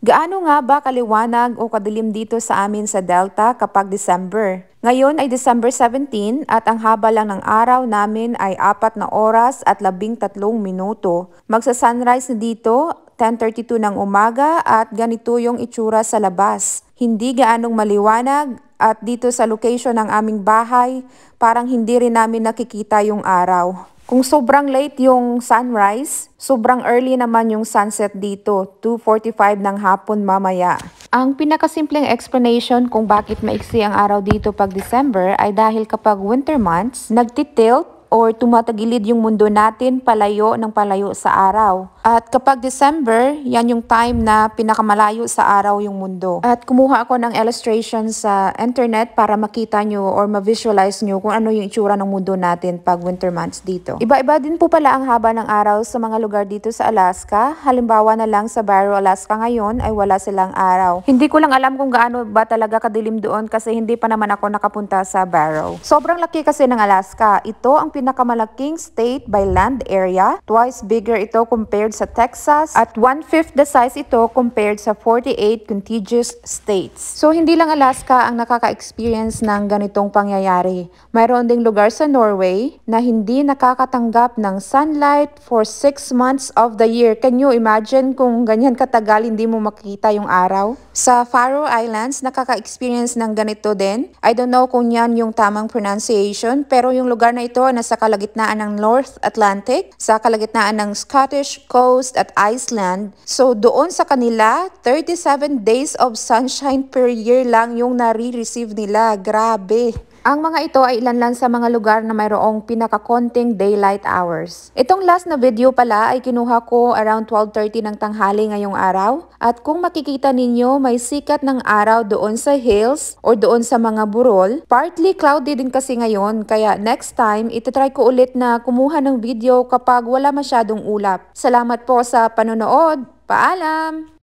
Gaano nga ba kaliwanag o kadilim dito sa amin sa Delta kapag December? Ngayon ay December 17 at ang haba lang ng araw namin ay 4 na oras at 13 minuto. Magsa-sunrise na dito, 10:32 ng umaga at ganito yung itsura sa labas. Hindi gaanong maliwanag at dito sa location ng aming bahay, parang hindi rin namin nakikita yung araw. Kung sobrang late yung sunrise, sobrang early naman yung sunset dito, 2:45 ng hapon mamaya. Ang pinakasimpleng explanation kung bakit maiksi ang araw dito pag December ay dahil kapag winter months, nagtitilt or tumatagilid yung mundo natin palayo ng palayo sa araw. At kapag December, yan yung time na pinakamalayo sa araw yung mundo. At kumuha ako ng illustration sa internet para makita nyo or ma-visualize nyo kung ano yung itsura ng mundo natin pag winter months dito. Iba-iba din po pala ang haba ng araw sa mga lugar dito sa Alaska. Halimbawa na lang sa Barrow, Alaska ngayon ay wala silang araw. Hindi ko lang alam kung gaano ba talaga kadilim doon kasi hindi pa naman ako nakapunta sa Barrow. Sobrang laki kasi ng Alaska. Ito ang pinakamalaking state by land area. Twice bigger ito compared sa Texas at 1/5 the size ito compared sa 48 contiguous states. So hindi lang Alaska ang nakaka-experience ng ganitong pangyayari. Mayroon ding lugar sa Norway na hindi nakakatanggap ng sunlight for 6 months of the year. Can you imagine kung ganyan katagal hindi mo makita yung araw? Sa Faroe Islands, nakaka-experience ng ganito din. I don't know kung yan yung tamang pronunciation, pero yung lugar na ito nasa kalagitnaan ng North Atlantic, sa kalagitnaan ng Scottish Coast at Iceland. So doon sa kanila, 37 days of sunshine per year lang yung nare-receive nila. Grabe! Ang mga ito ay ilan lang sa mga lugar na mayroong pinakakonting daylight hours. Itong last na video pala ay kinuha ko around 12:30 ng tanghali ngayong araw. At kung makikita ninyo, may sikat ng araw doon sa hills or doon sa mga burol. Partly cloudy din kasi ngayon, kaya next time, itatry ko ulit na kumuha ng video kapag wala masyadong ulap. Salamat po sa panonood. Paalam!